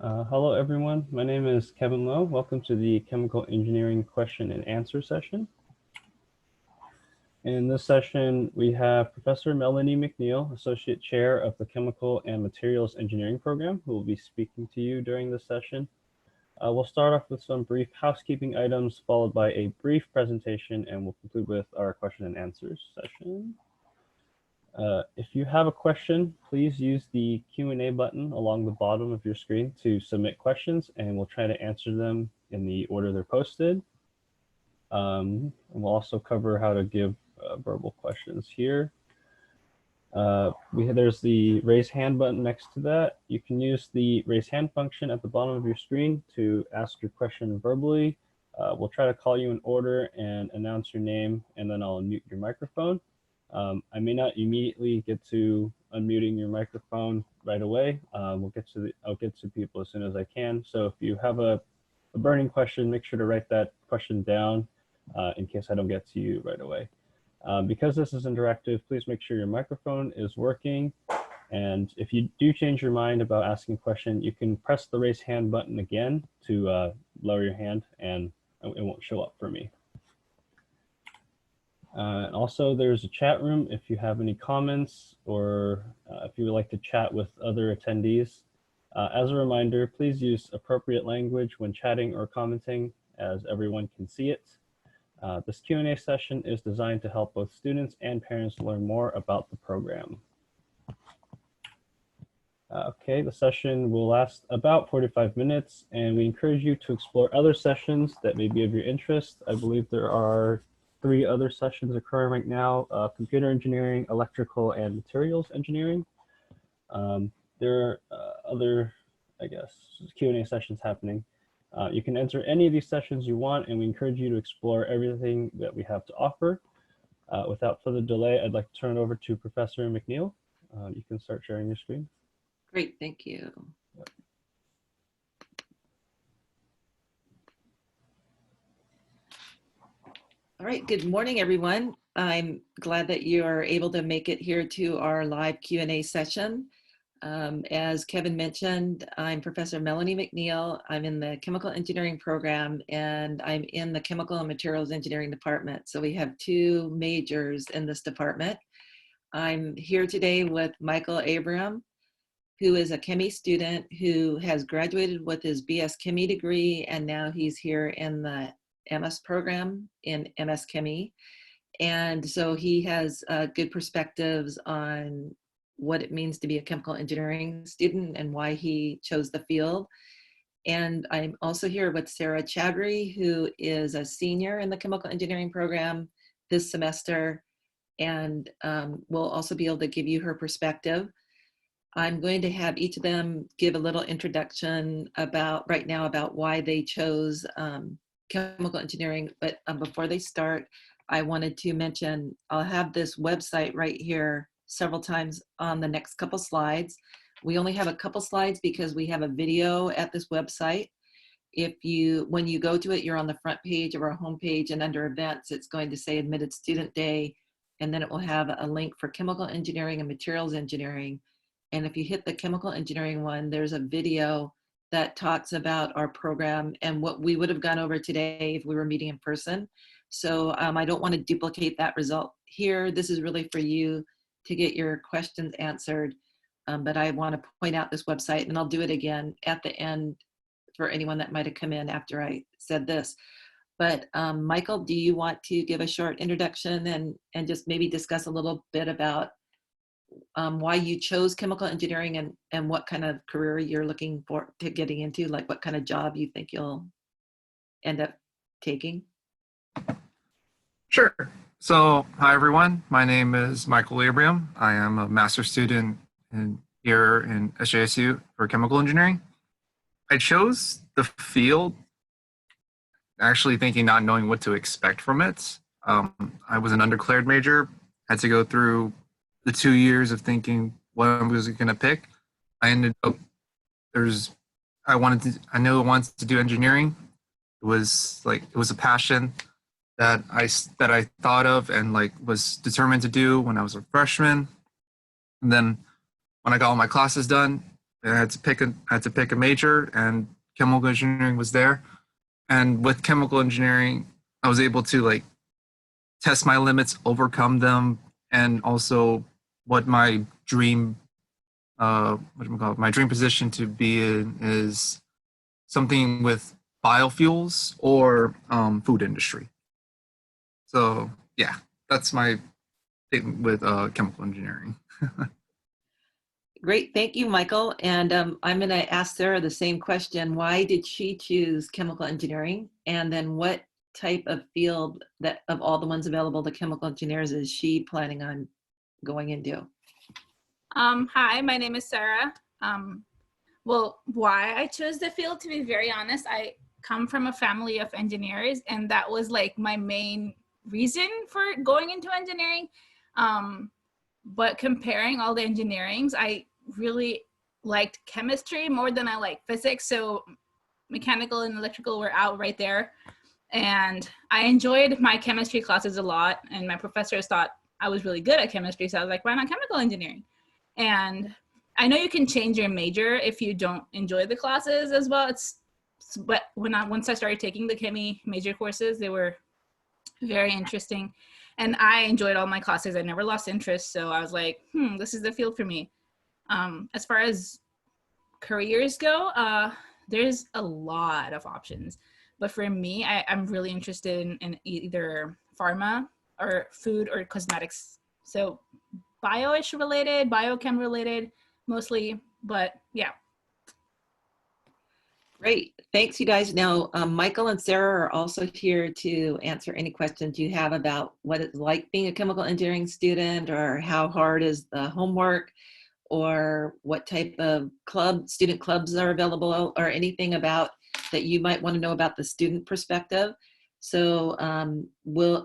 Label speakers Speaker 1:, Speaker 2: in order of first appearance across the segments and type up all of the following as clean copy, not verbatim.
Speaker 1: Hello, everyone. My name is Kevin Lowe. Welcome to the Chemical Engineering Question and Answer session. In this session, we have Professor Melanie McNeil, Associate Chair of the Chemical and Materials Engineering Program, who will be speaking to you during this session. We'll start off with some brief housekeeping items, followed by a brief presentation, and we'll conclude with our question and answers session. If you have a question, please use the Q&A button along the bottom of your screen to submit questions, and we'll try to answer them in the order they're posted. And we'll also cover how to give verbal questions here. There's the raise hand button next to that. You can use the raise hand function at the bottom of your screen to ask your question verbally. We'll try to call you in order and announce your name, and then I'll unmute your microphone. I may not immediately get to unmuting your microphone right away. I'll get to people as soon as I can. So if you have a burning question, make sure to write that question down in case I don't get to you right away. Because this is interactive, please make sure your microphone is working. And if you do change your mind about asking a question, you can press the raise hand button again to lower your hand, and it won't show up for me. Also, there's a chat room if you have any comments or if you would like to chat with other attendees. As a reminder, please use appropriate language when chatting or commenting, as everyone can see it. This Q&A session is designed to help both students and parents learn more about the program. Okay, the session will last about 45 minutes, and we encourage you to explore other sessions that may be of your interest. I believe there are 3 other sessions occurring right now: computer engineering, electrical, and materials engineering. There are other, I guess, Q&A sessions happening. You can enter any of these sessions you want, and we encourage you to explore everything that we have to offer. Without further delay, I'd like to turn it over to Professor McNeil. You can start sharing your screen.
Speaker 2: Great, thank you.
Speaker 1: Yep.
Speaker 2: All right, good morning, everyone. I'm glad that you are able to make it here to our live Q&A session. As Kevin mentioned, I'm Professor Melanie McNeil. I'm in the Chemical Engineering program, and I'm in the Chemical and Materials Engineering department. So we have 2 majors in this department. I'm here today with Michael Abraham, who is a Chemie student who has graduated with his BS Chemie degree, and now he's here in the MS program in MS Chemie. And so he has good perspectives on what it means to be a chemical engineering student and why he chose the field. And I'm also here with Sarah Chowdhury, who is a senior in the chemical engineering program this semester, and will also be able to give you her perspective. I'm going to have each of them give a little introduction about why they chose chemical engineering. But before they start, I wanted to mention I'll have this website right here several times on the next couple slides. We only have a couple slides because we have a video at this website. When you go to it, you're on the front page of our homepage, and under events, it's going to say Admitted Student Day, and then it will have a link for chemical engineering and materials engineering. And if you hit the chemical engineering one, there's a video that talks about our program and what we would have gone over today if we were meeting in person. So I don't want to duplicate that result here. This is really for you to get your questions answered. But I want to point out this website, and I'll do it again at the end for anyone that might have come in after I said this. But Michael, do you want to give a short introduction and just maybe discuss a little bit about why you chose chemical engineering and what kind of career you're looking for to getting into, like what kind of job you think you'll end up taking?
Speaker 3: Sure. So, hi everyone. My name is Michael Abraham. I am a master's student here in SDSU for chemical engineering. I chose the field actually thinking, not knowing what to expect from it. I was an undeclared major, had to go through the 2 years of thinking what I was going to pick. I ended up, I knew I wanted to do engineering. It was a passion that I thought of and was determined to do when I was a freshman. And then when I got all my classes done, I had to pick a major, and chemical engineering was there. And with chemical engineering, I was able to like test my limits, overcome them, and also what my dream what do we call it? My dream position to be in is something with biofuels or food industry. So yeah, that's my thing with chemical engineering.
Speaker 2: Great, thank you, Michael. And I'm going to ask Sarah the same question. Why did she choose chemical engineering? And then what type of field that of all the ones available to chemical engineers is she planning on going into?
Speaker 4: Hi, my name is Sarah. Well, why I chose the field, to be very honest, I come from a family of engineers, and that was like my main reason for going into engineering. But comparing all the engineerings, I really liked chemistry more than I liked physics. So mechanical and electrical were out right there. And I enjoyed my chemistry classes a lot. And my professors thought I was really good at chemistry. So I was like, why not chemical engineering? And I know you can change your major if you don't enjoy the classes as well. But once I started taking the chemie major courses, they were very interesting. And I enjoyed all my classes. I never lost interest. So I was like, this is the field for me. As far as careers go, there's a lot of options. But for me, I'm really interested in either pharma or food or cosmetics. So bio-ish related, biochem related mostly, but yeah.
Speaker 2: Great, thanks you guys. Now, Michael and Sarah are also here to answer any questions you have about what it's like being a chemical engineering student, or how hard is the homework, or what type of student clubs are available, or anything about that you might want to know about the student perspective. So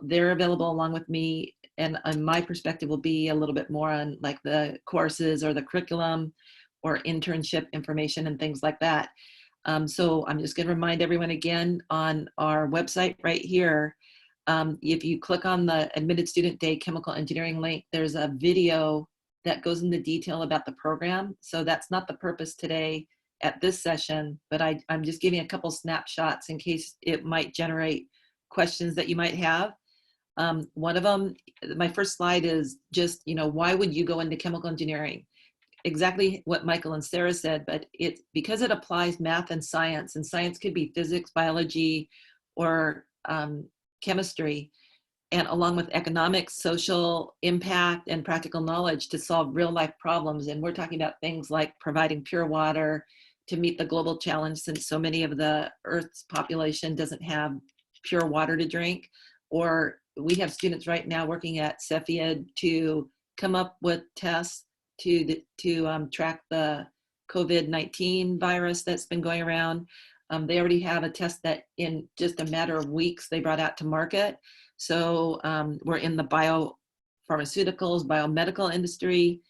Speaker 2: they're available along with me, and my perspective will be a little bit more on like the courses or the curriculum or internship information and things like that. So I'm just going to remind everyone again on our website right here. If you click on the Admitted Student Day Chemical Engineering link, there's a video that goes into detail about the program. So that's not the purpose today at this session, but I'm just giving a couple snapshots in case it might generate questions that you might have. One of them, my first slide is just, why would you go into chemical engineering? Exactly what Michael and Sarah said, but it's because it applies math and science could be physics, biology, or chemistry, and along with economics, social impact, and practical knowledge to solve real life problems. And we're talking about things like providing pure water to meet the global challenge, since so many of the Earth's population doesn't have pure water to drink. Or we have students right now working at Cepheid to come up with tests to track the COVID-19 virus that's been going around. They already have a test that in just a matter of weeks they brought out to market. So we're in the biopharmaceuticals, biomedical industry.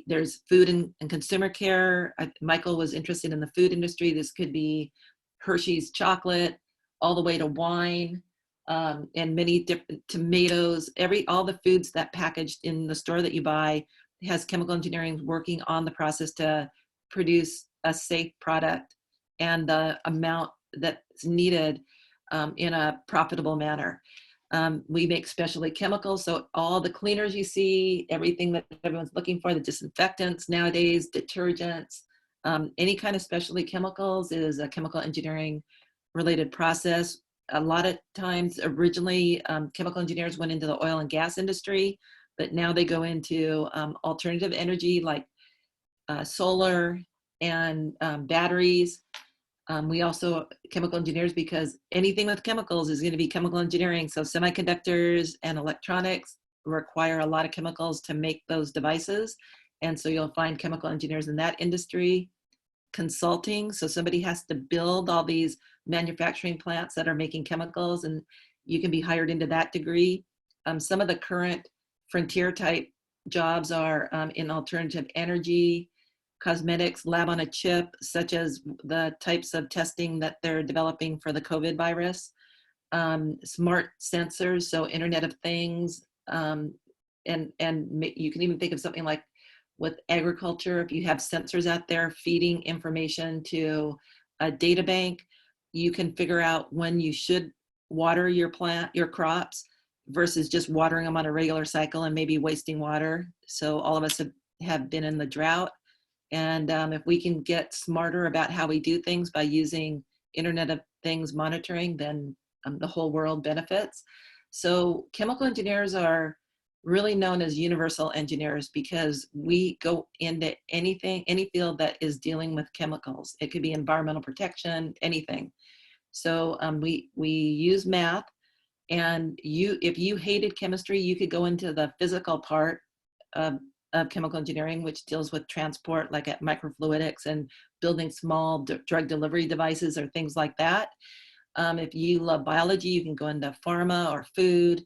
Speaker 2: There's food and consumer care. Michael was interested in the food industry. This could be Hershey's chocolate, all the way to wine, and many different tomatoes. All the foods that packaged in the store that you buy has chemical engineering working on the process to produce a safe product and the amount that's needed in a profitable manner. We make specialty chemicals, so all the cleaners you see, everything that everyone's looking for, the disinfectants nowadays, detergents, any kind of specialty chemicals is a chemical engineering related process. A lot of times, originally, chemical engineers went into the oil and gas industry, but now they go into alternative energy like solar and batteries. We also chemical engineers, because anything with chemicals is going to be chemical engineering. So semiconductors and electronics require a lot of chemicals to make those devices. And so you'll find chemical engineers in that industry. Consulting, so somebody has to build all these manufacturing plants that are making chemicals, and you can be hired into that degree. Some of the current frontier type jobs are in alternative energy, cosmetics, lab on a chip, such as the types of testing that they're developing for the COVID virus, smart sensors, so Internet of Things, and you can even think of something like with agriculture, if you have sensors out there feeding information to a data bank, you can figure out when you should water your crops versus just watering them on a regular cycle and maybe wasting water. So all of us have been in the drought. And if we can get smarter about how we do things by using Internet of Things monitoring, then the whole world benefits. So chemical engineers are really known as universal engineers because we go into anything, any field that is dealing with chemicals. It could be environmental protection, anything. So we use math, and if you hated chemistry, you could go into the physical part of chemical engineering, which deals with transport, like at microfluidics and building small drug delivery devices or things like that. If you love biology, you can go into pharma or food.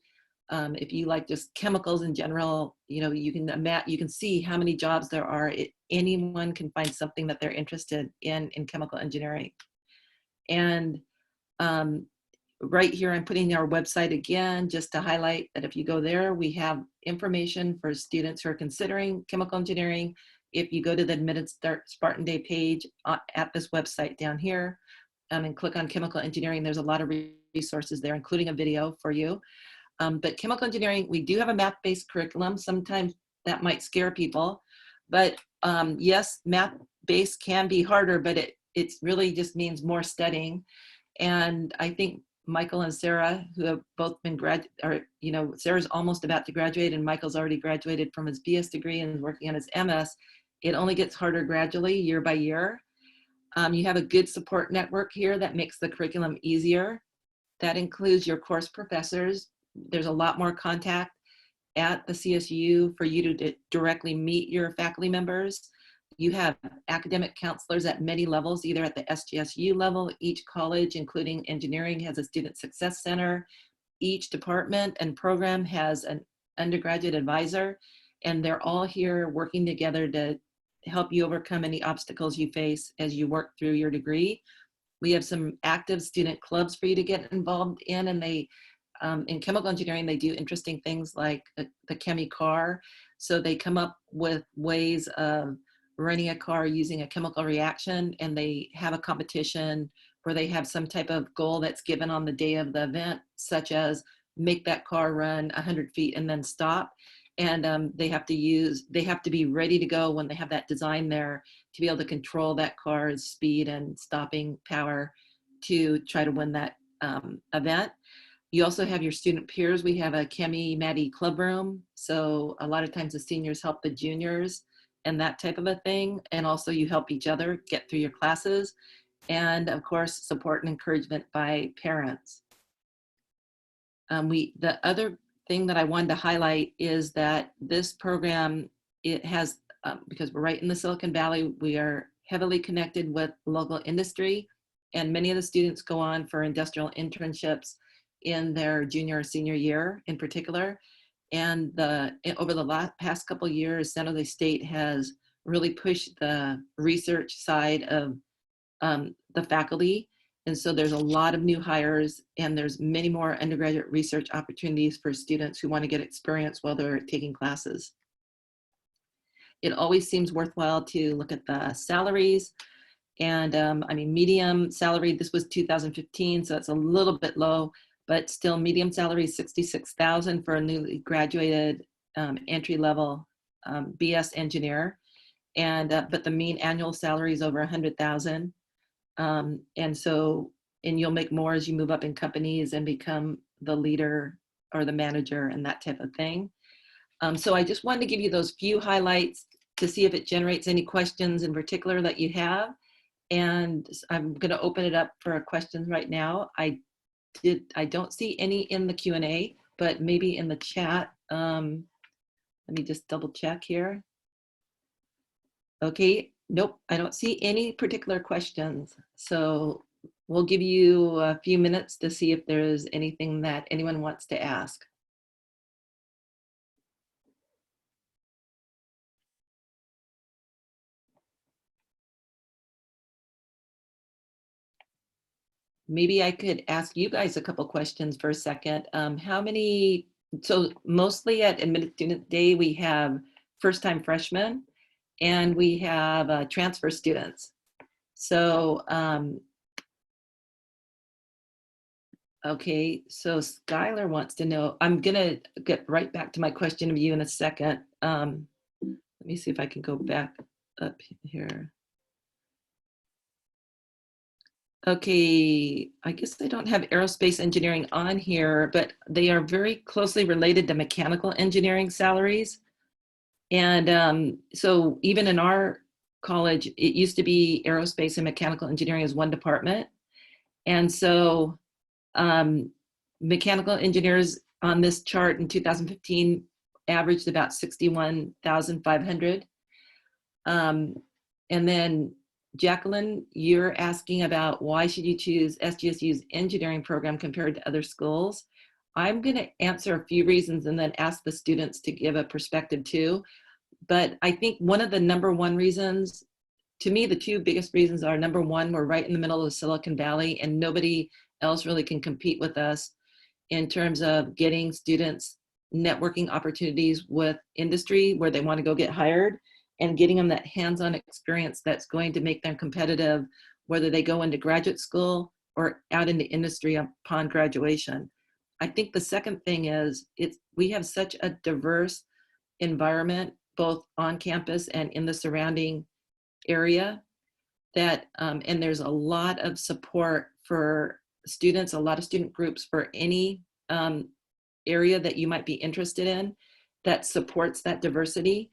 Speaker 2: If you like just chemicals in general, you know, you can see how many jobs there are. Anyone can find something that they're interested in chemical engineering. And right here, I'm putting our website again, just to highlight that if you go there, we have information for students who are considering chemical engineering. If you go to the Admitted Spartan Day page at this website down here, and click on chemical engineering, there's a lot of resources there, including a video for you. But chemical engineering, we do have a math-based curriculum. Sometimes that might scare people, but yes, math-based can be harder, but it really just means more studying. And I think Michael and Sarah, who have both been Sarah's almost about to graduate and Michael's already graduated from his BS degree and is working on his MS. It only gets harder gradually, year by year. You have a good support network here that makes the curriculum easier. That includes your course professors. There's a lot more contact at the CSU for you to directly meet your faculty members. You have academic counselors at many levels, either at the SDSU level. Each college, including engineering, has a student success center. Each department and program has an undergraduate advisor, and they're all here working together to help you overcome any obstacles you face as you work through your degree. We have some active student clubs for you to get involved in, and they, in chemical engineering, they do interesting things like the Chemi car. So they come up with ways of running a car using a chemical reaction, and they have a competition where they have some type of goal that's given on the day of the event, such as make that car run 100 feet and then stop. And they have to be ready to go when they have that design there to be able to control that car's speed and stopping power to try to win that event. You also have your student peers. We have a Chemi Maddie club room. So a lot of times the seniors help the juniors and that type of a thing. And also you help each other get through your classes. And of course, support and encouragement by parents. The other thing that I wanted to highlight is that this program, it has, because we're right in the Silicon Valley, we are heavily connected with local industry, and many of the students go on for industrial internships in their junior or senior year in particular. And over the past couple of years, San Jose State has really pushed the research side of the faculty. And so there's a lot of new hires, and there's many more undergraduate research opportunities for students who want to get experience while they're taking classes. It always seems worthwhile to look at the salaries. And I mean, medium salary, this was 2015, so it's a little bit low, but still medium salary is $66,000 for a newly graduated entry-level BS engineer. And but the mean annual salary is over $100,000. And you'll make more as you move up in companies and become the leader or the manager and that type of thing. So I just wanted to give you those few highlights to see if it generates any questions in particular that you have. And I'm going to open it up for questions right now. I don't see any in the Q&A, but maybe in the chat. Let me just double check here. Okay, nope, I don't see any particular questions. So we'll give you a few minutes to see if there's anything that anyone wants to ask. Maybe I could ask you guys a couple questions for a second. So mostly at Admitted Student Day, we have first-time freshmen. and we have transfer students. So, okay, so Skylar wants to know, I'm gonna get right back to my question of you in a second. Let me see if I can go back up here. Okay, I guess I don't have aerospace engineering on here, but they are very closely related to mechanical engineering salaries. And so even in our college, it used to be aerospace and mechanical engineering as one department. And so mechanical engineers on this chart in 2015 averaged about 61,500. And then Jacqueline, you're asking about why should you choose SDSU's engineering program compared to other schools? I'm going to answer a few reasons and then ask the students to give a perspective too. But I think one of the number one reasons, to me, the two biggest reasons are, number one, we're right in the middle of Silicon Valley and nobody else really can compete with us in terms of getting students networking opportunities with industry where they want to go get hired, and getting them that hands-on experience that's going to make them competitive, whether they go into graduate school or out into industry upon graduation. I think the second thing is we have such a diverse environment, both on campus and in the surrounding area, that, and there's a lot of support for students, a lot of student groups for any area that you might be interested in that supports that diversity.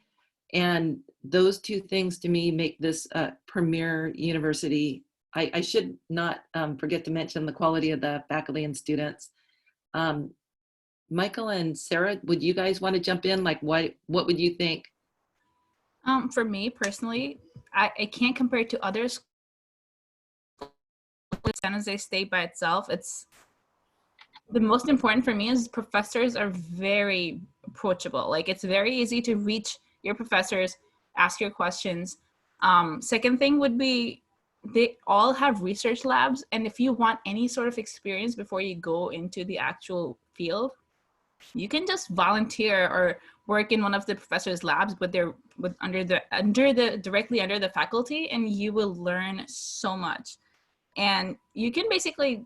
Speaker 2: And those two things to me make this a premier university. I should not forget to mention the quality of the faculty and students. Michael and Sarah, would you guys want to jump in? Like, what would you think?
Speaker 4: For me personally, I can't compare it to others. San Jose State by itself, it's the most important for me is professors are very approachable. Like, it's very easy to reach your professors, ask your questions. Second thing would be they all have research labs, and if you want any sort of experience before you go into the actual field, you can just volunteer or work in one of the professors' labs, but they're directly under the faculty, and you will learn so much. And you can basically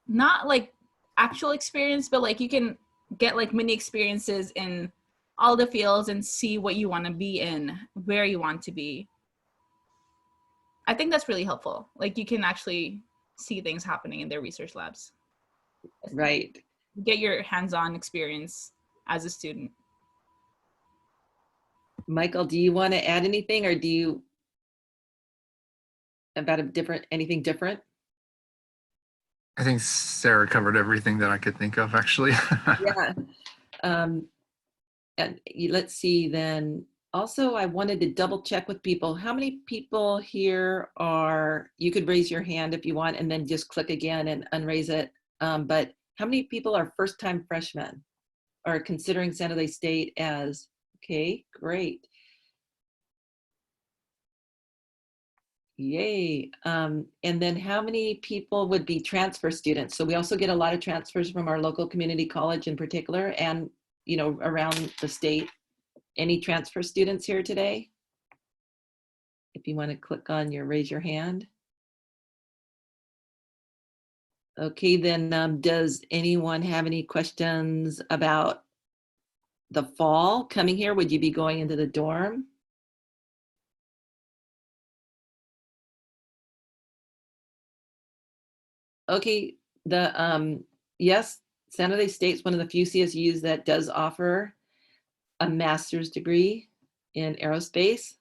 Speaker 4: not like actual experience, but like you can get like mini experiences in all the fields and see what you want to be in, where you want to be. I think that's really helpful. Like, you can actually see things happening in their research labs.
Speaker 2: Right.
Speaker 4: Get your hands-on experience as a student.
Speaker 2: Michael, do you want to add anything, or do you about anything different?
Speaker 3: I think Sarah covered everything that I could think of, actually.
Speaker 2: Yeah. And let's see then. Also, I wanted to double check with people. How many people here are, you could raise your hand if you want and then just click again and unraise it. But how many people are first-time freshmen or considering San Jose State as, okay, great. Yay. And then how many people would be transfer students? So we also get a lot of transfers from our local community college in particular, and you know, around the state. Any transfer students here today? If you want to click on raise your hand. Okay, then does anyone have any questions about the fall coming here? Would you be going into the dorm? Okay, yes, San Jose State's one of the few CSUs that does offer a master's degree in aerospace.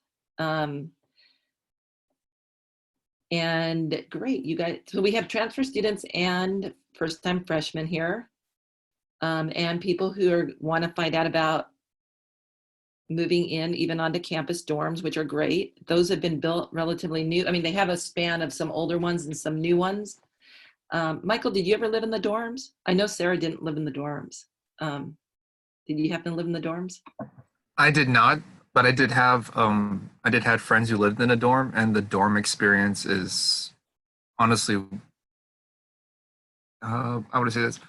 Speaker 2: And great, you guys, so we have transfer students and first-time freshmen here, and people who want to find out about moving in even onto campus dorms, which are great. Those have been built relatively new. I mean, they have a span of some older ones and some new ones. Michael, did you ever live in the dorms? I know Sarah didn't live in the dorms. Did you happen to live in the dorms?
Speaker 3: I did not, but I did have friends who lived in a dorm, and the dorm experience is honestly, how would I say this?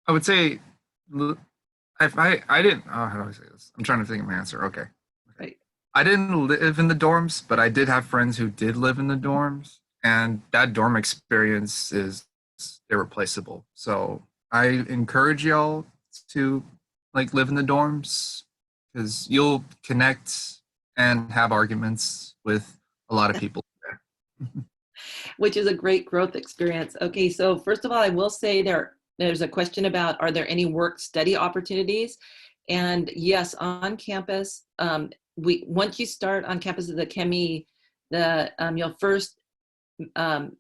Speaker 3: I would say, if I didn't, how do I say this? I'm trying to think of my answer. Okay.
Speaker 2: Right.
Speaker 3: I didn't live in the dorms, but I did have friends who did live in the dorms, and that dorm experience is irreplaceable. So I encourage y'all to like live in the dorms because you'll connect and have arguments with a lot of people there.
Speaker 2: Which is a great growth experience. Okay, so first of all, I will say there's a question about, are there any work study opportunities? And yes, on campus, once you start on campus at the ChemE,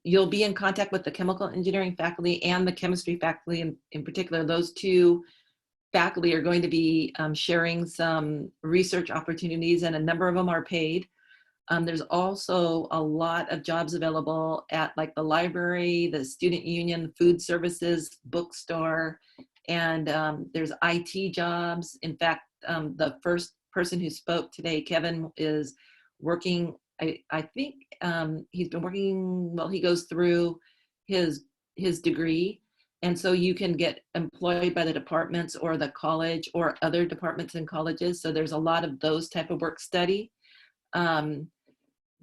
Speaker 2: you'll be in contact with the chemical engineering faculty and the chemistry faculty in particular. Those two faculty are going to be sharing some research opportunities, and a number of them are paid. There's also a lot of jobs available at like the library, the student union, food services, bookstore, and there's IT jobs. In fact, the first person who spoke today, Kevin, is working, I think he's been working, well, he goes through his degree. And so you can get employed by the departments or the college or other departments and colleges. So there's a lot of those type of work study.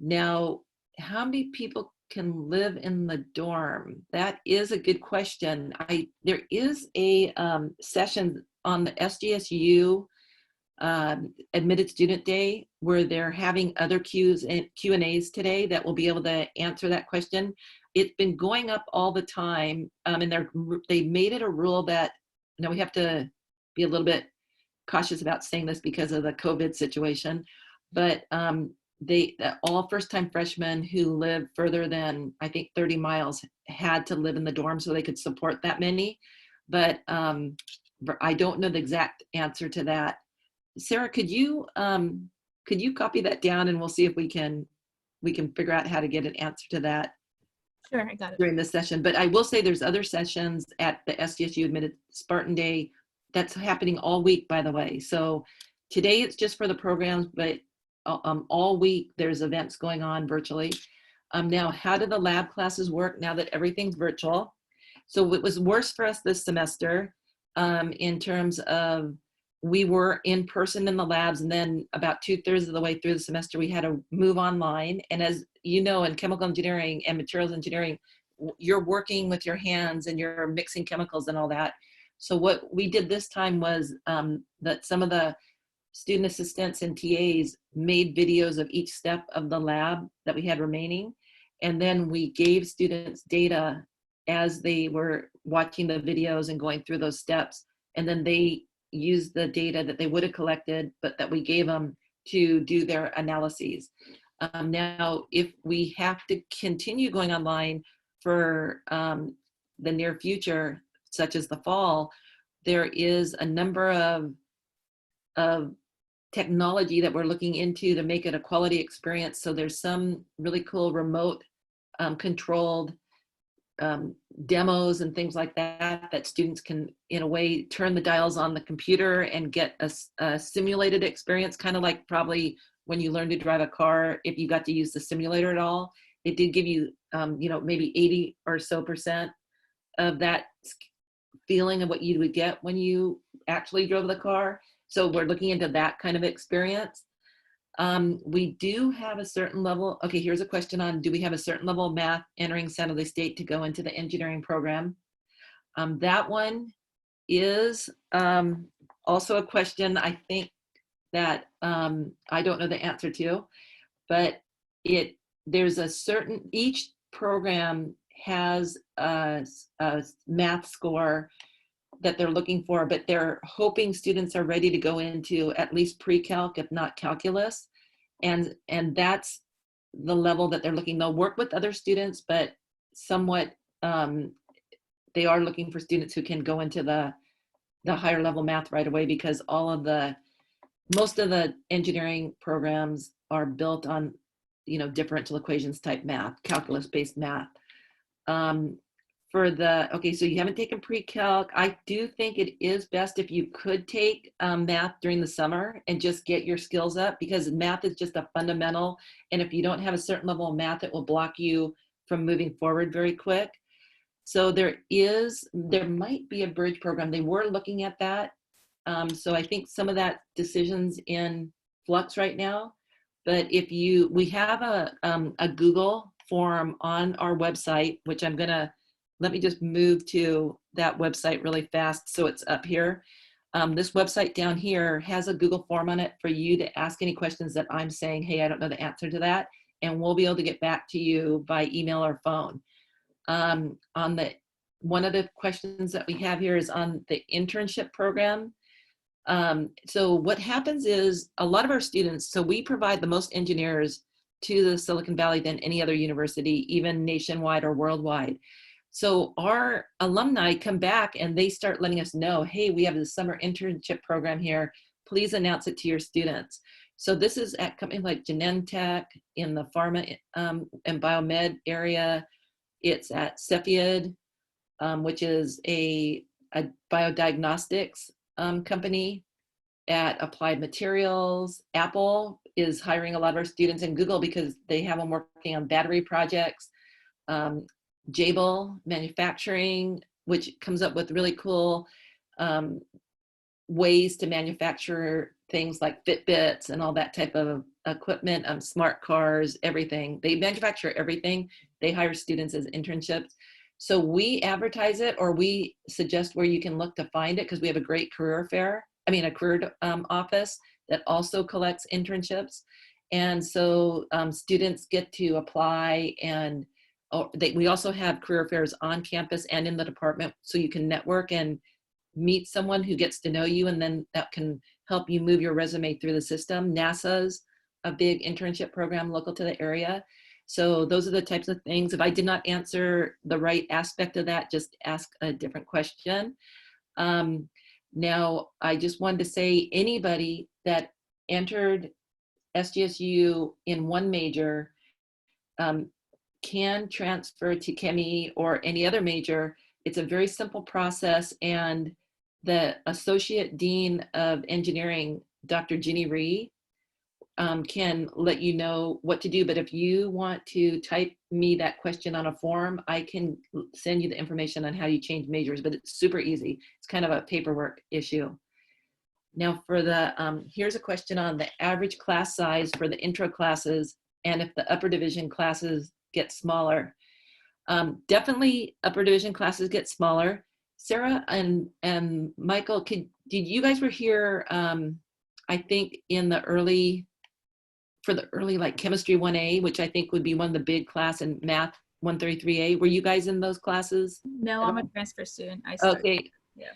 Speaker 2: Now, how many people can live in the dorm? That is a good question. There is a session on the SDSU Admitted Student Day where they're having other Q&As today that will be able to answer that question. It's been going up all the time, and they made it a rule that, we have to be a little bit cautious about saying this because of the COVID situation, but all first-time freshmen who live further than, I think, 30 miles had to live in the dorm so they could support that many. But I don't know the exact answer to that. Sarah, could you copy that down, and we'll see if we can figure out how to get an answer to that.
Speaker 4: Sure, I got it.
Speaker 2: During this session. But I will say there's other sessions at the SDSU Admitted Spartan Day that's happening all week, by the way. So today it's just for the programs, but all week there's events going on virtually. Now, how do the lab classes work now that everything's virtual? So it was worse for us this semester in terms of we were in person in the labs, and then about 2/3 of the way through the semester, we had to move online. And as you know, in chemical engineering and materials engineering, you're working with your hands and you're mixing chemicals and all that. So what we did this time was that some of the student assistants and TAs made videos of each step of the lab that we had remaining. And then we gave students data as they were watching the videos and going through those steps. And then they used the data that they would have collected, but that we gave them to do their analyses. Now, if we have to continue going online for the near future, such as the fall, there is a number of technology that we're looking into to make it a quality experience. So there's some really cool remote controlled demos and things like that students can, in a way, turn the dials on the computer and get a simulated experience, kind of like probably when you learn to drive a car, if you got to use the simulator at all. It did give you, maybe 80% or so of that feeling of what you would get when you actually drove the car. So we're looking into that kind of experience. We do have a certain level. Okay, here's a question on, do we have a certain level of math entering San Jose State to go into the engineering program? That one is also a question I think that I don't know the answer to, but there's a certain, each program has a math score that they're looking for, but they're hoping students are ready to go into at least pre-calc, if not calculus. And that's the level that they're looking. They'll work with other students, but somewhat they are looking for students who can go into the higher level math right away, because most of the engineering programs are built on, differential equations type math, calculus based math. Okay, so you haven't taken pre-calc. I do think it is best if you could take math during the summer and just get your skills up, because math is just a fundamental. And if you don't have a certain level of math, it will block you from moving forward very quick. So there might be a bridge program. They were looking at that. So I think some of that decision's in flux right now. But if you, we have a Google form on our website, which I'm gonna, let me just move to that website really fast so it's up here. This website down here has a Google form on it for you to ask any questions that I'm saying, hey, I don't know the answer to that. And we'll be able to get back to you by email or phone. On the, one of the questions that we have here is on the internship program. So what happens is a lot of our students, so we provide the most engineers to the Silicon Valley than any other university, even nationwide or worldwide. So our alumni come back and they start letting us know, hey, we have the summer internship program here. Please announce it to your students. So this is at companies like Genentech in the pharma and biomed area. It's at Cepheid, which is a biodiagnostics company. At Applied Materials. Apple is hiring a lot of our students in Google because they have them working on battery projects. Jabil Manufacturing, which comes up with really cool ways to manufacture things like Fitbits and all that type of equipment, smart cars, everything. They manufacture everything. They hire students as internships. So we advertise it, or we suggest where you can look to find it, because we have a great career fair. I mean, a career office that also collects internships. And so students get to apply, and we also have career fairs on campus and in the department, so you can network and meet someone who gets to know you, and then that can help you move your resume through the system. NASA's a big internship program local to the area. So those are the types of things. If I did not answer the right aspect of that, just ask a different question. Now, I just wanted to say, anybody that entered SDSU in one major can transfer to ChemE or any other major. It's a very simple process, and the Associate Dean of Engineering, Dr. Ginny Rhee, can let you know what to do. But if you want to type me that question on a form, I can send you the information on how you change majors, but it's super easy. It's kind of a paperwork issue. Now for the, here's a question on the average class size for the intro classes, and if the upper division classes get smaller. Definitely upper division classes get smaller. Sarah and Michael, did you guys were here, I think in the early, for the early like chemistry 1A, which I think would be one of the big class, and math 133A. Were you guys in those classes?
Speaker 4: No, I'm a transfer student. I started.
Speaker 2: Okay.
Speaker 4: Yeah.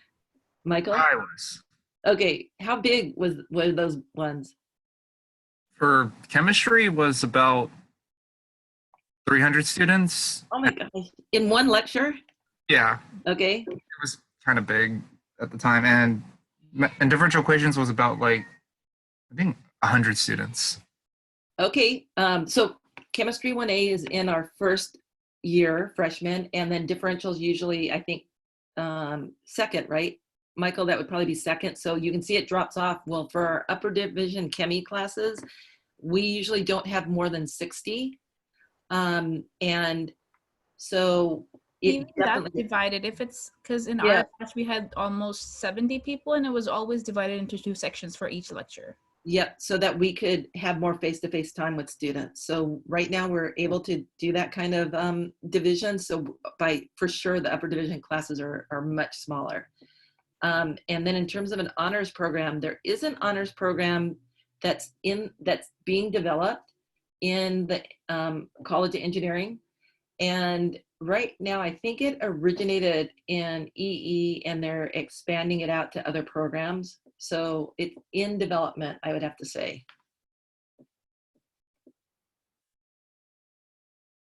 Speaker 2: Michael?
Speaker 3: I was.
Speaker 2: Okay. How big were those ones?
Speaker 3: For chemistry was about 300 students.
Speaker 2: Oh my gosh. In one lecture?
Speaker 3: Yeah,
Speaker 2: Okay.
Speaker 3: it was kind of big at the time. And differential equations was about like, I think 100 students.
Speaker 2: Okay. So chemistry 1A is in our first year, freshman, and then differentials usually, I think, second, right? Michael, that would probably be second. So you can see it drops off. Well, for our upper division ChemE classes, we usually don't have more than 60. And so it definitely
Speaker 4: that's divided. If it's because in
Speaker 2: Yeah.
Speaker 4: our class we had almost 70 people, and it was always divided into 2 sections for each lecture.
Speaker 2: Yep, so that we could have more face-to-face time with students. So right now we're able to do that kind of division. So for sure the upper division classes are much smaller. And then in terms of an honors program, there is an honors program that's being developed in the College of Engineering. And right now, I think it originated in EE, and they're expanding it out to other programs. So it's in development, I would have to say.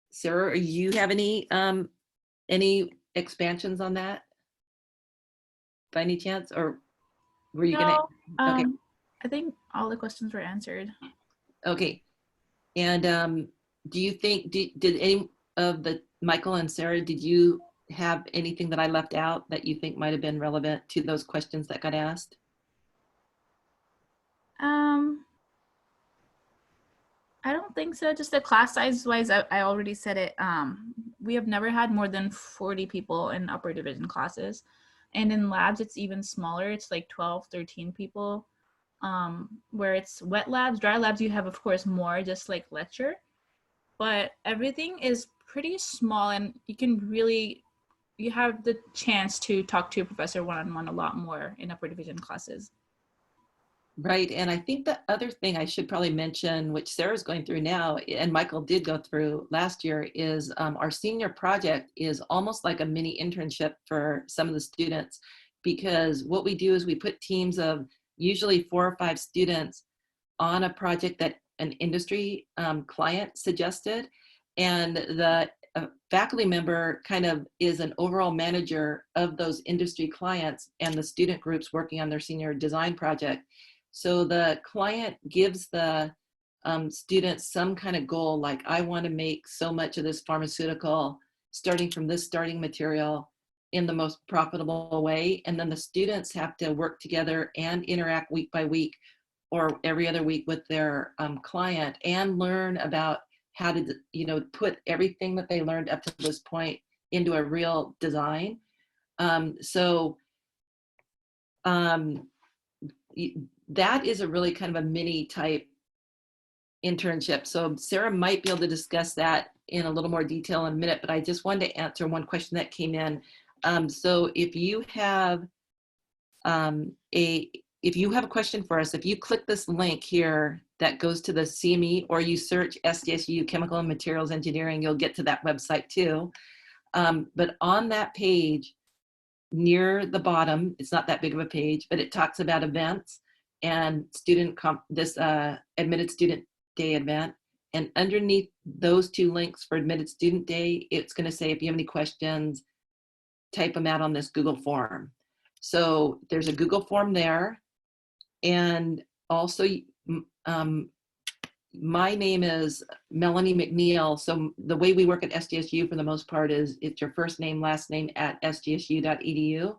Speaker 2: Sarah, you have any expansions on that by any chance, or were you
Speaker 4: No,
Speaker 2: gonna? Okay.
Speaker 4: I think all the questions were answered.
Speaker 2: Okay. And do you think, did any of the, Michael and Sarah, did you have anything that I left out that you think might have been relevant to those questions that got asked?
Speaker 4: I don't think so. Just the class size wise, I already said it. We have never had more than 40 people in upper division classes. And in labs, it's even smaller. It's like 12, 13 people. where it's wet labs. Dry labs, you have, of course, more, just like lecture. But everything is pretty small, and you have the chance to talk to your professor one-on-one a lot more in upper division classes.
Speaker 2: Right. And I think the other thing I should probably mention, which Sarah's going through now, and Michael did go through last year, is our senior project is almost like a mini internship for some of the students, because what we do is we put teams of usually 4 or 5 students on a project that an industry client suggested. And the faculty member kind of is an overall manager of those industry clients and the student groups working on their senior design project. So the client gives the students some kind of goal, like, I want to make so much of this pharmaceutical starting from this starting material in the most profitable way. And then the students have to work together and interact week by week or every other week with their client and learn about how to, put everything that they learned up to this point into a real design. That is a really kind of a mini type internship. So Sarah might be able to discuss that in a little more detail in a minute, but I just wanted to answer one question that came in. So if you have a question for us, if you click this link here that goes to the CME, or you search SDSU Chemical and Materials Engineering, you'll get to that website too. But on that page, near the bottom, it's not that big of a page, but it talks about events and admitted student day event. And underneath those 2 links for admitted student day, it's going to say, if you have any questions, type them out on this Google form. So there's a Google form there. And also, my name is Melanie McNeil. So the way we work at SDSU for the most part is it's your first name, last name at sdsu.edu.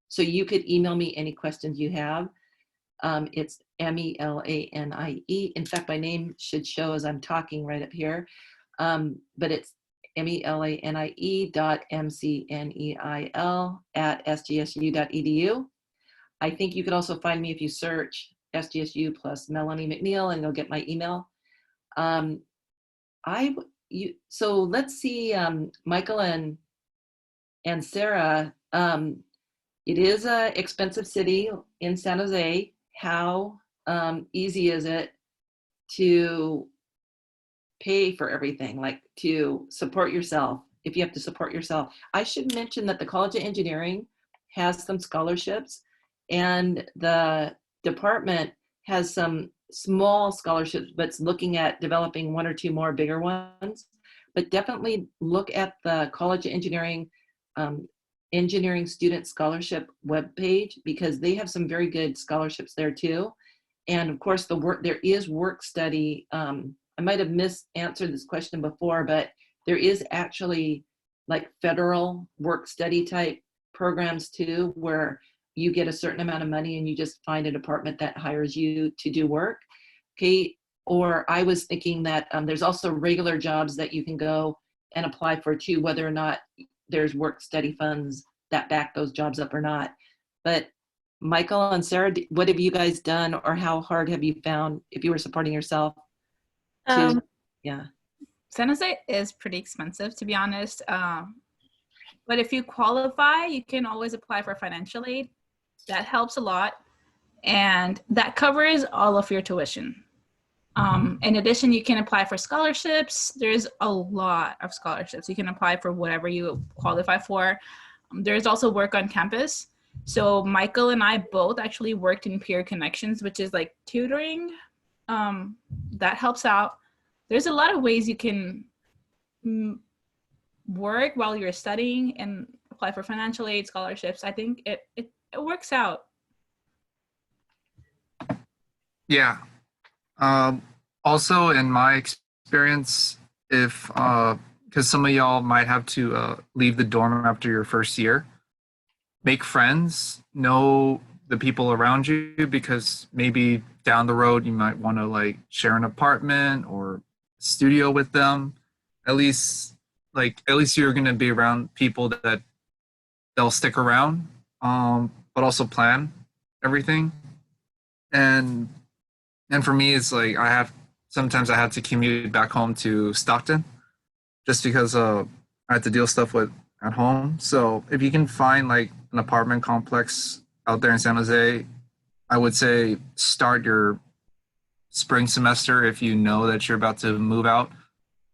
Speaker 2: So you could email me any questions you have. It's MELANIE. In fact, my name should show as I'm talking right up here. But it's melanie.mcneil@sdsu.edu. I think you could also find me if you search SDSU plus Melanie McNeil, and you'll get my email. So let's see, Michael and Sarah. It is an expensive city in San Jose. How easy is it to pay for everything, like to support yourself, if you have to support yourself? I should mention that the College of Engineering has some scholarships, and the department has some small scholarships, but it's looking at developing 1 or 2 more bigger ones. But definitely look at the College of Engineering Engineering Student Scholarship webpage, because they have some very good scholarships there too. And of course, there is Workstudy. I might have misanswered this question before, but there is actually like federal Workstudy type programs too, where you get a certain amount of money and you just find a department that hires you to do work. Okay. Or I was thinking that there's also regular jobs that you can go and apply for too, whether or not there's Workstudy funds that back those jobs up or not. But Michael and Sarah, what have you guys done, or how hard have you found, if you were supporting yourself? Yeah.
Speaker 4: San Jose is pretty expensive, to be honest. But if you qualify, you can always apply for financial aid. That helps a lot. And that covers all of your tuition. In addition, you can apply for scholarships. There's a lot of scholarships. You can apply for whatever you qualify for. There's also work on campus. So Michael and I both actually worked in peer connections, which is like tutoring. That helps out. There's a lot of ways you can work while you're studying and apply for financial aid, scholarships. I think it works out.
Speaker 3: Yeah. Also, in my experience, if because some of y'all might have to leave the dorm after your first year, make friends, know the people around you, because maybe down the road you might want to like share an apartment or studio with them. At least you're going to be around people that they'll stick around, but also plan everything. And for me, it's like sometimes I had to commute back home to Stockton just because I had to deal with stuff with at home. So if you can find like an apartment complex out there in San Jose, I would say start your spring semester if you know that you're about to move out,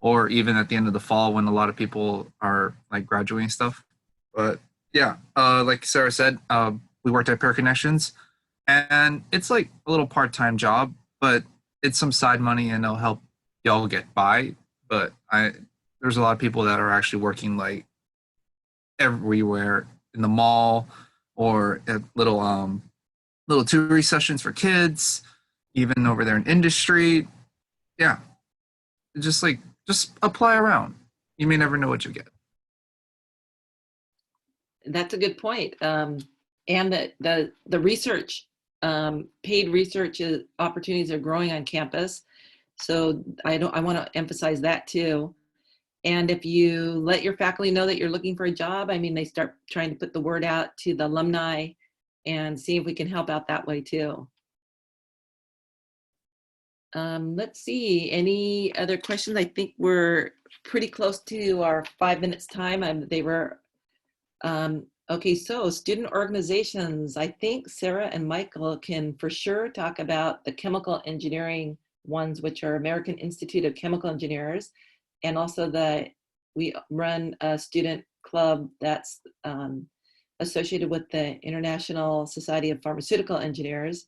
Speaker 3: or even at the end of the fall when a lot of people are like graduating stuff. But yeah, like Sarah said, we worked at Pair Connections, and it's like a little part-time job, but it's some side money and it'll help y'all get by. But there's a lot of people that are actually working like everywhere in the mall or at little tutoring sessions for kids, even over there in industry. Yeah, just apply around. You may never know what you get.
Speaker 2: That's a good point. And the research, paid research opportunities are growing on campus. So I want to emphasize that too. And if you let your faculty know that you're looking for a job, I mean, they start trying to put the word out to the alumni and see if we can help out that way too. Let's see, any other questions? I think we're pretty close to our 5 minutes time. Okay, so student organizations, I think Sarah and Michael can for sure talk about the chemical engineering ones, which are American Institute of Chemical Engineers, and also we run a student club that's associated with the International Society of Pharmaceutical Engineers.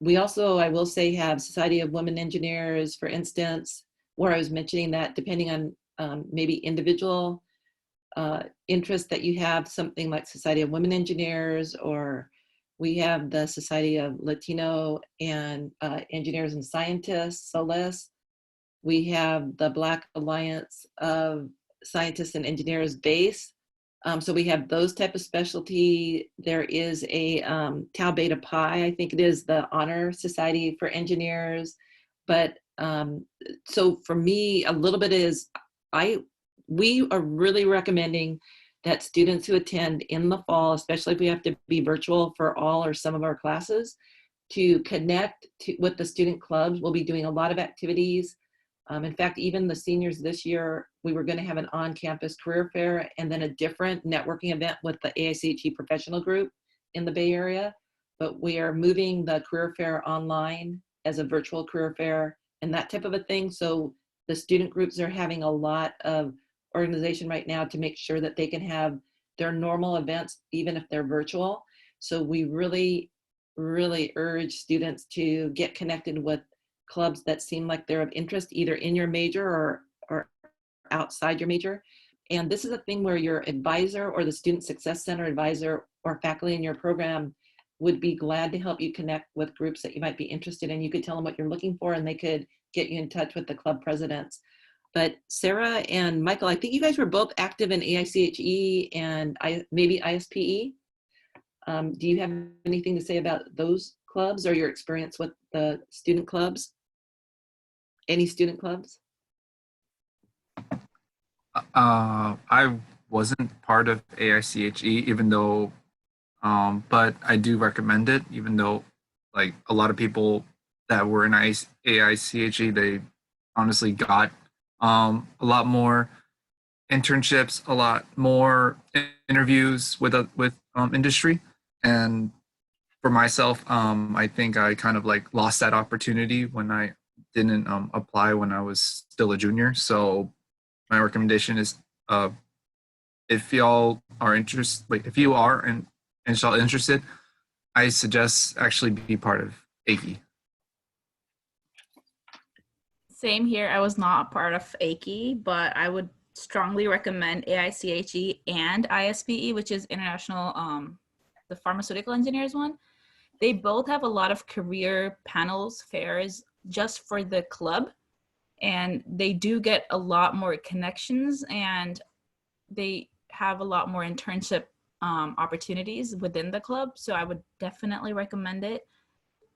Speaker 2: We also, I will say, have Society of Women Engineers, for instance, where I was mentioning that depending on maybe individual interest that you have, something like Society of Women Engineers, or we have the Society of Latino and Engineers and Scientists, SOLES. We have the Black Alliance of Scientists and Engineers, BASE. So we have those type of specialty. There is a Tau Beta Pi, I think it is the Honor Society for Engineers. But so for me, a little bit is, we are really recommending that students who attend in the fall, especially if we have to be virtual for all or some of our classes, to connect with the student clubs. We'll be doing a lot of activities. In fact, even the seniors this year, we were going to have an on-campus career fair and then a different networking event with the AIChE professional group in the Bay Area. But we are moving the career fair online as a virtual career fair and that type of a thing. So the student groups are having a lot of organization right now to make sure that they can have their normal events, even if they're virtual. So we really, really urge students to get connected with clubs that seem like they're of interest, either in your major or outside your major. And this is a thing where your advisor or the Student Success Center advisor or faculty in your program would be glad to help you connect with groups that you might be interested in. You could tell them what you're looking for and they could get you in touch with the club presidents. But Sarah and Michael, I think you guys were both active in AIChE and maybe ISPE. Do you have anything to say about those clubs or your experience with the student clubs? Any student clubs?
Speaker 3: I wasn't part of AIChE, even though, but I do recommend it, even though like a lot of people that were in AIChE, they honestly got a lot more internships, a lot more interviews with industry. And for myself, I think I kind of like lost that opportunity when I didn't apply when I was still a junior. So my recommendation is, if y'all are interested, like if you are and y'all interested, I suggest actually be part of AIChE.
Speaker 4: Same here. I was not part of AIChE, but I would strongly recommend AIChE and ISPE, which is International, the Pharmaceutical Engineers one. They both have a lot of career panels, fairs just for the club. And they do get a lot more connections and they have a lot more internship opportunities within the club. So I would definitely recommend it.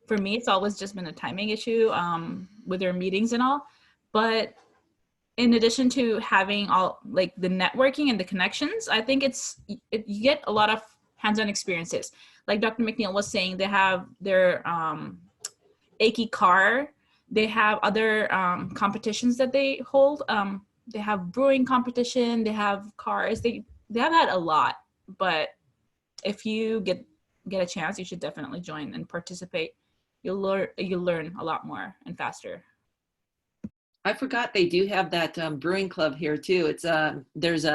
Speaker 4: For me, it's always just been a timing issue with their meetings and all. But in addition to having all like the networking and the connections, I think you get a lot of hands-on experiences. Like Dr. McNeil was saying, they have their AIChE, they have other competitions that they hold. They have brewing competition, they have cars, they have that a lot. But if you get a chance, you should definitely join and participate. You'll learn a lot more and faster.
Speaker 2: I forgot they do have that brewing club here too. It's there's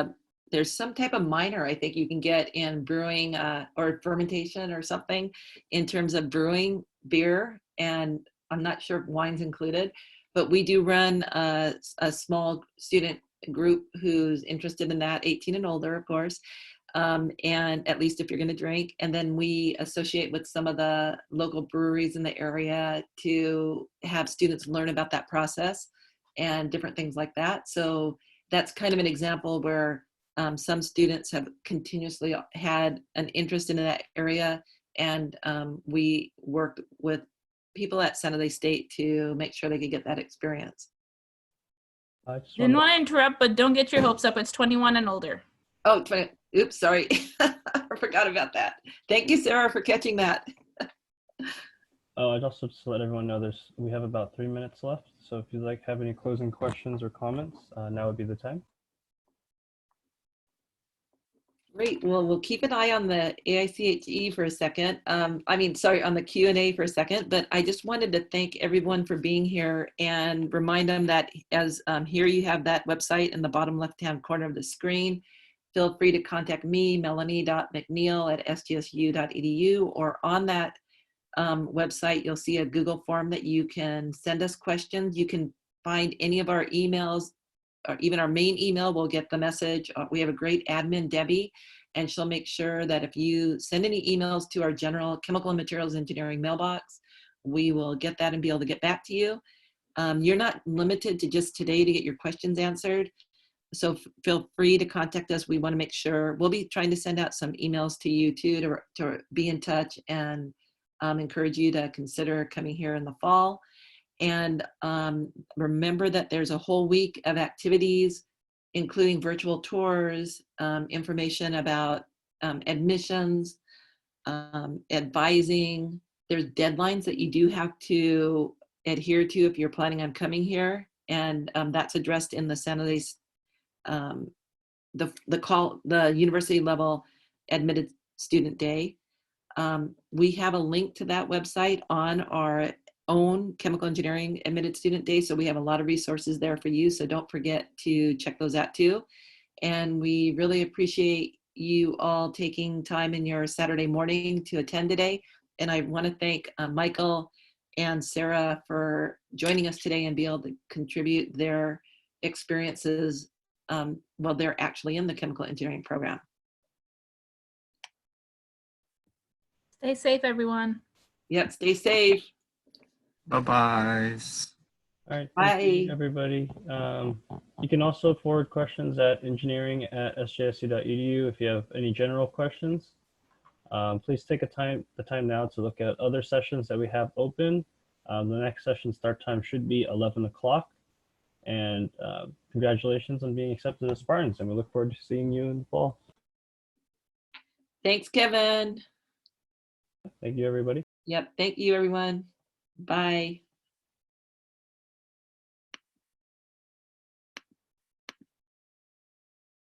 Speaker 2: some type of minor I think you can get in brewing or fermentation or something in terms of brewing beer, and I'm not sure if wine's included, but we do run a small student group who's interested in that, 18 and older, of course, and at least if you're going to drink. And then we associate with some of the local breweries in the area to have students learn about that process and different things like that. So that's kind of an example where some students have continuously had an interest in that area, and we worked with people at San Jose State to make sure they could get that experience.
Speaker 4: Didn't want to interrupt, but don't get your hopes up. It's 21 and older.
Speaker 2: Oh, 20. Oops, sorry. I forgot about that. Thank you, Sarah, for catching that.
Speaker 1: Oh, I'd also just let everyone know we have about 3 minutes left. So if you'd like have any closing questions or comments, now would be the time.
Speaker 2: Great. Well, we'll keep an eye on the AIChE for a second. On the Q&A for a second, but I just wanted to thank everyone for being here and remind them that as here you have that website in the bottom left-hand corner of the screen. Feel free to contact me, melanie.mcneil@sdsu.edu, or on that website, you'll see a Google form that you can send us questions. You can find any of our emails, or even our main email will get the message. We have a great admin, Debbie, and she'll make sure that if you send any emails to our general chemical and materials engineering mailbox, we will get that and be able to get back to you. You're not limited to just today to get your questions answered. So feel free to contact us. We want to make sure we'll be trying to send out some emails to you too to be in touch and encourage you to consider coming here in the fall. And remember that there's a whole week of activities, including virtual tours, information about admissions, advising. There's deadlines that you do have to adhere to if you're planning on coming here. And that's addressed in the San Jose, the university level admitted student day. We have a link to that website on our own chemical engineering admitted student day. So we have a lot of resources there for you. So don't forget to check those out too. And we really appreciate you all taking time in your Saturday morning to attend today. And I want to thank Michael and Sarah for joining us today and be able to contribute their experiences while they're actually in the chemical engineering program.
Speaker 4: Stay safe, everyone.
Speaker 2: Yep, stay safe.
Speaker 3: Bye-bye.
Speaker 1: All right,
Speaker 2: Bye.
Speaker 1: thank you, everybody. You can also forward questions at engineering@sjsu.edu if you have any general questions. Please take the time now to look at other sessions that we have open. The next session start time should be 11 o'clock. And congratulations on being accepted as Spartans, and we look forward to seeing you in the fall.
Speaker 2: Thanks, Kevin.
Speaker 1: Thank you, everybody.
Speaker 2: Yep, thank you, everyone. Bye.